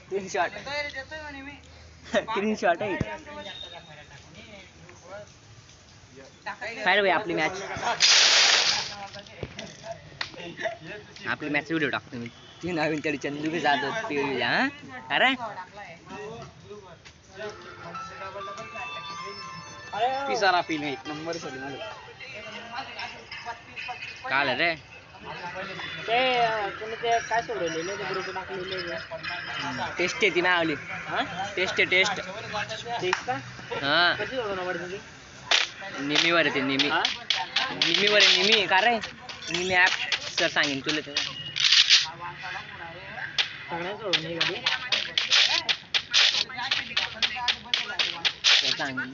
Screenshot screenshot आहे काय रे आपली मॅच व्हिडिओ टाकतो मी ती नवीन तरी चंदू भी जात होती हां अरे पिसारा पिणे एक नंबर सोडून आलो काल रे ते तुम्ही ते काय सोडवलेले ते ग्रुप टाकलेले टेस्ट आहे ती ना आवली हां टेस्ट का हां कशी सोडवणार तुम्ही निमीवर आहे ते निमीवर आहे निमी का रे निमी ॲप सर सांगेन तुला ते सगळ्या सोडवणे गाडी सांगेन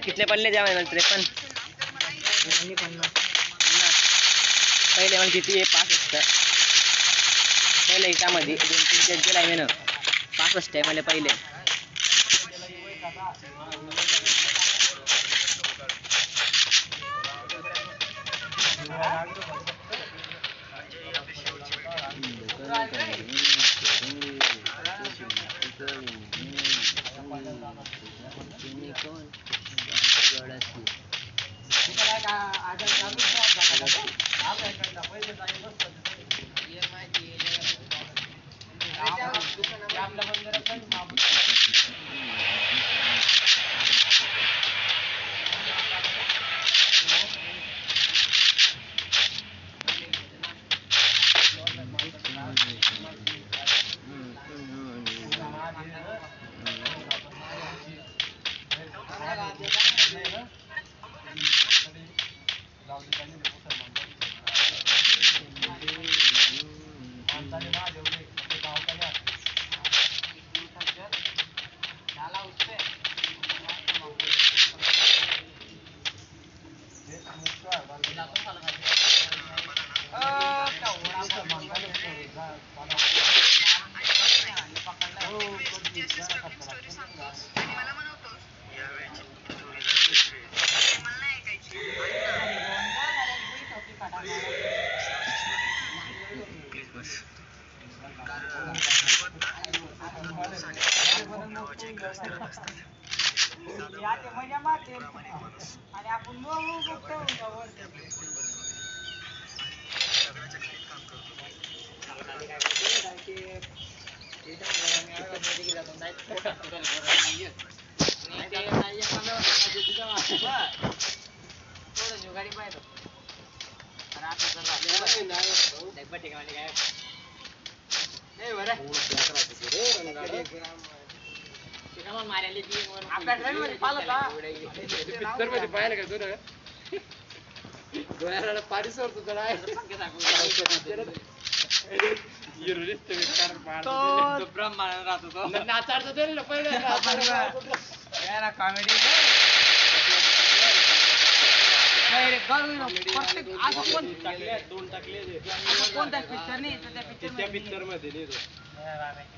कितले पडले द्यावे मला 53 पहिले मला किती 5 असतं पहिले याच्यामध्ये 2-3 चेक केला आहे ना 65 आहे मला पहिले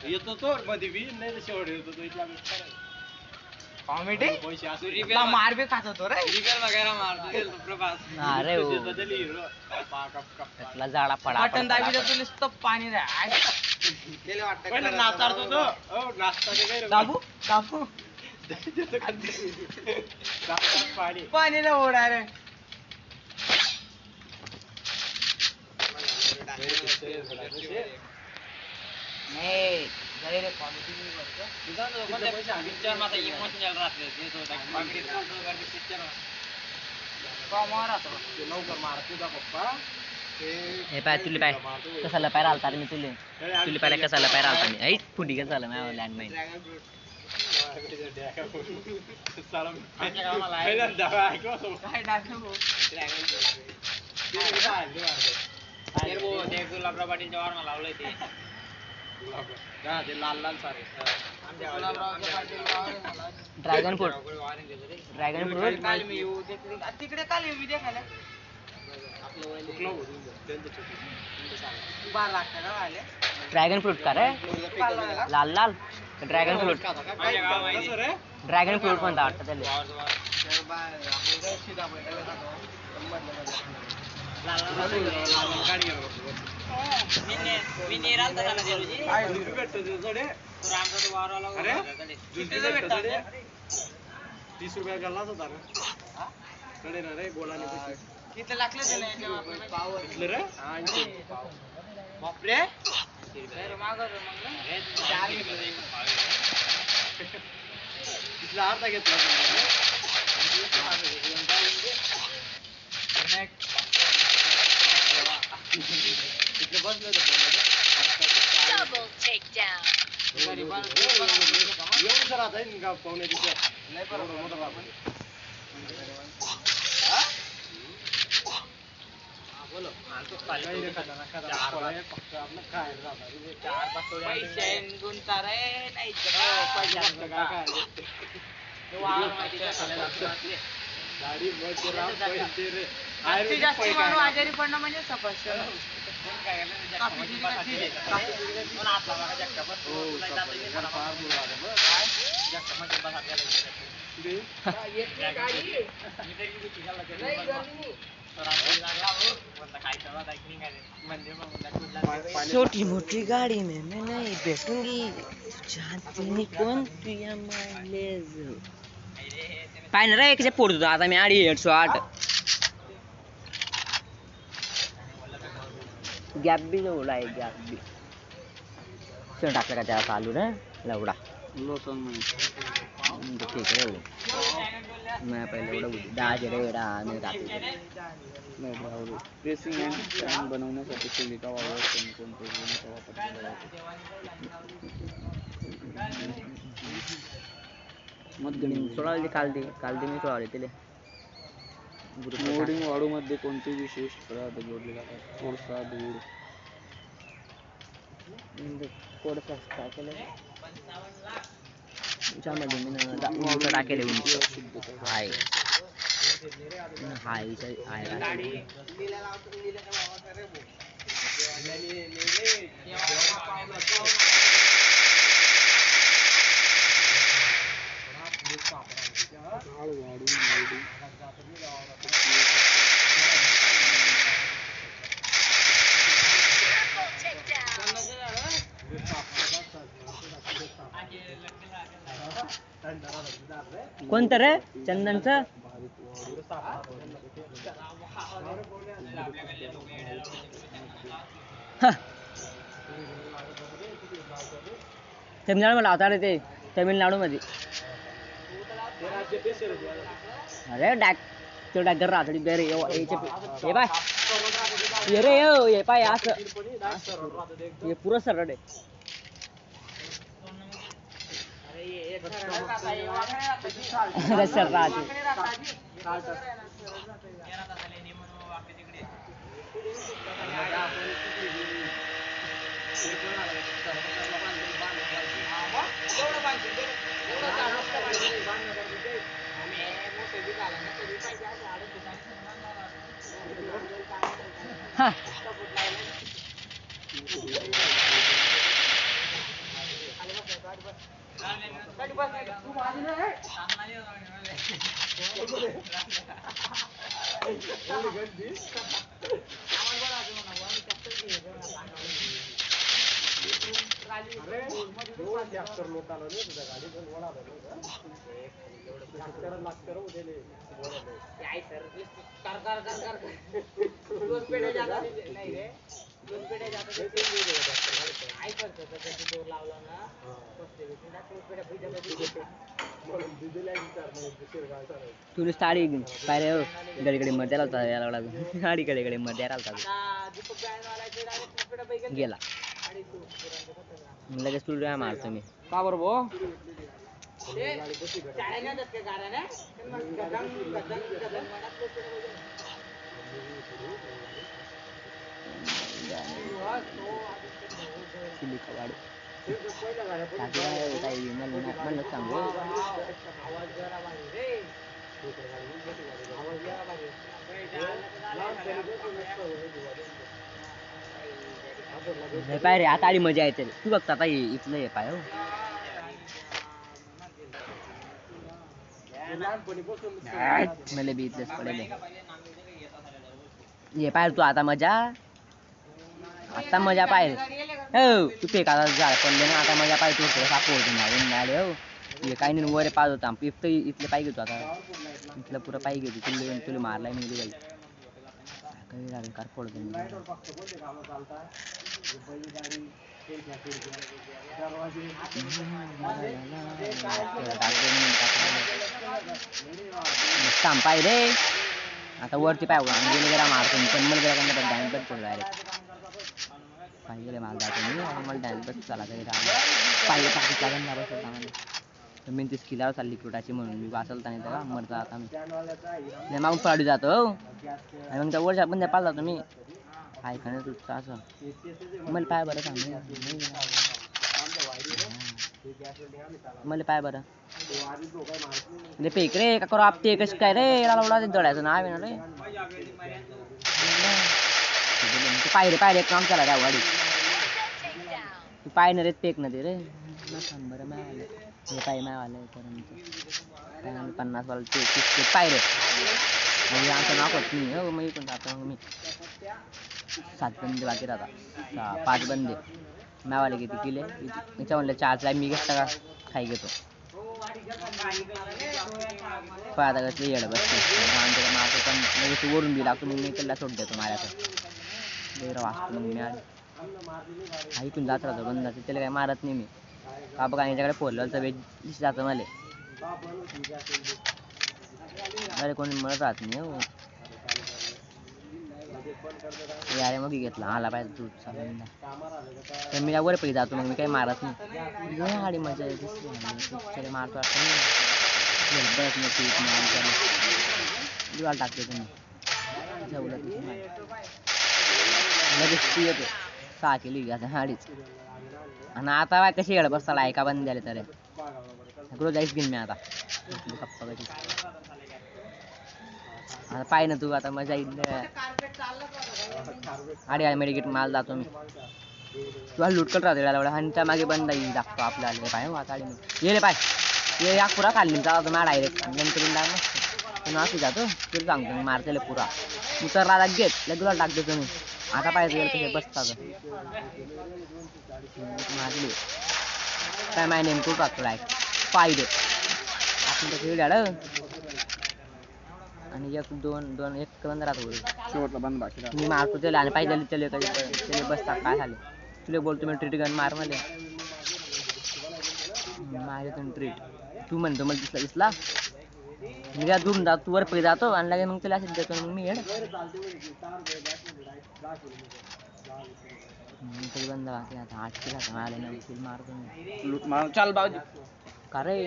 येतो तो मध्ये बी नाही शेवट येतो तो इथला कॉमेडी मार भी खात होतो रे अरे त्यातला झाडा पडा बटन दाबी जातो नुसतं पाणी नाचारतो तो दाबू पाणी ना ओढा रे नाही रे कॉमेडी नाही करतो पिक्चर मध्ये इमोशनल राहते ते तो कॉमेडी पिक्चर कॉमन राहतो लवकर मारतो तुझा पप्पा हे पाय तुले पाय कसाला पाय आलता रे मी तुले पाय कसाला पाय आलता मी ऐ फुटी का झालं माझ्या लँडमाइन ड्रॅगन फ्रूट तिकडे काल येऊ देखायला ड्रॅगन फ्रूट का रे लाल लाल ड्रॅगन फ्रूट म्हणता वाटतं त्याला गाडी घेऊन मी नेराल तर त्याला देऊजी काय भेटतो जोडे तो रामचा तो वावराला अरे कितीला भेटतात ते? 30 रुपया गल्लाच होता ना कडे ना रे गोलाने पैसे किती लागले त्याला पावर इथलं रे बापरे मागवतो मग चार घेतलं इथला अर्धा घेतला इथलं बसलं Double takedown. येऊन सर आता येईन का पाहुणे तिथे नाही बरोबर मोठा बाप बोलो पैसे गुंता रे नाही गाडी जास्ती माणूस आजारी पडणं म्हणजे सफरचंद छोटी मोटी गाड़ी में मैं नहीं बैठूंगी जानती नहीं कौन तुया माइलेज पाय ना रे एकच्या पोट होतो आता मी 808 गॅप बी एवढा आहे गॅप बी सण टाकलं का त्याला चालू ना एवढा लोसन म्हणजे ठीक आहे मैं पहिले एवढं 10 रेडा आणि टाकले रेसिंग अँड स्टँड बनवण्यासाठी सिलिका वावर कोणकोणते वापर केला जातो सोळावली काल मी सोळावली तिले मोडिंग वाळूमध्ये कोणते विशेष पदार्थ जोडले जातात कोळसा धूळ कोळसा टाकेले त्याच्यामध्ये मी उंच टाकेले उंच हाय कोणतं रे चंदनचं तमिळनाडू मला लावता रे ते तमिळनाडू मध्ये अरे तो डागर राहतो बेरे हे बाय ये रे ये पाय असं हे पुरं सरळ आहे सर राहते हा तुला साडी पायरे हो गडीकडे मध्ये लावता याला लागून गाडी कडे मध्ये राहता गेला लगेच तुला मारतो मी का बरं भो म्हणलं सांगू पाय रे आता आली मजा येते तू बघता आता इथलं हे पाय हो मला बी इथलेच पडेल ये पाहिजे तू आता मजा पाहिजे हो तू पेक आता झाड पडले ना आता मजा पाहिजे तू सापडतो नाही हो हे काही नाही वर पाहत होता इथं इथलं पाहिजे तू आता इथलं पुरं पाहिजे तू तुला तुला मारलाय मी काही काही लागेल कार पडतो पाय रे आता वरती पाय गेले जरा मारतो पण मला जरा डॅन्स बस डायरेक्ट पाहिजे मला जातो मी आणि मला डॅन्स बस चला तरी पाहिजे टाकीचा गंधा बसत आम्हाला मी ती स्किलावर चालली क्रुटाची म्हणून मी वाचलता नाही तेव्हा मरता आता मी मागून पळाडी जातो आणि मग त्या वरच्या बंद्या पाल जातो मी काय खाणं तुझं असं मला पाय बरं सांग मला पाय बरं रे पेक रे का करू आपते कशी काय रे लावला दळायचं ना ना रे पायरे पायरे काम चला त्या वाडी तू पाय ना रे पेक ना दे रे सांग बरं माय हे पाय मायवालं पर्यंत 50 वाला ते पायरे म्हणजे आमचं नाव होत नाही हो मी पण जातो मी 7 बंदे बाकी राहता 5 बंदे मायवाले किती किले याच्या म्हणलं 4 मी घेता का खाई घेतो पाहता कसली येडं बसते आमच्याकडे मारतो पण म्हणजे वरून बी लागतो मी त्याला सोड देतो माझ्याकडे वाचतो मग मी ऐकून जात राहतो बंदाचं त्याला काही मारत नाही मी का बघा याच्याकडे फोडलं तर वेज जातं मला अरे कोणी म्हणत राहत नाही हो यारे मग घेतला आला पाहिजे तू तर मी वर पैकी जातो मग मी काही मारत नाही गाडी मजा येते मारतो दिवाल टाकते तुम्ही लगेच येतो 6 किलो घ्या हाडीच आणि आता बाय कशी येड बसला एका बंद झाले तर रोज जाईच घेईन मी आता कप्पा कशी आता पाय ना तू आता मजा येईल आडी मेडिकेट माल जातो मी तुला लुटकट राहते एवढा आणि त्या मागे बंद येईल दाखतो आपल्याला पाय हो आता ये रे पाय ये या पुरा खाल्ली जातो ना डायरेक्ट नंतर मस्त असं जातो तुला सांगतो मी मारतेले पुरा उतर राजा घेत लगेच टाकतो तुम्ही आता पाहिजे कसे बसतात मारली काय माय नेम तू टाकतो लाईक पाहिजे आपण तर खेळ आणि 1 2 1 बंद राहतो शेवटला बंद बाकी मी मारतो त्याला आणि पाहिजे त्याला कधी बसतात काय झाले तुला बोलतो मी ट्रीट गन मार मला माझ्या ट्रीट तू म्हणतो मला दिसला मी काय दूर जातो वर पै जातो आणि लगे मग त्याला असं देतो मग मी येड तरी बंद बाकी आता 8 किलो मारले ना किल मारतो मी लूट मार चल बाजू का रे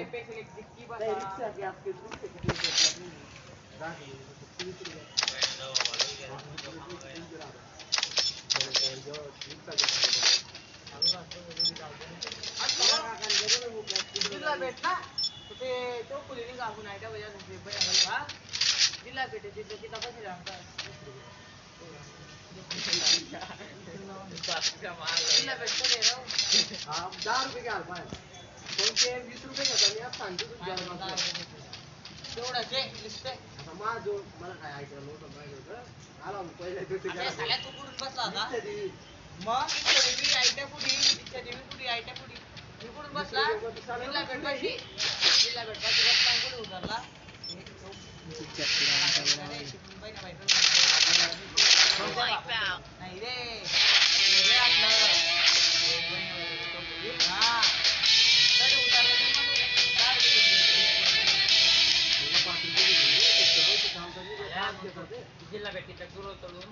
जिल्हा भेटी दूर तळून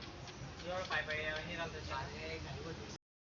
पाय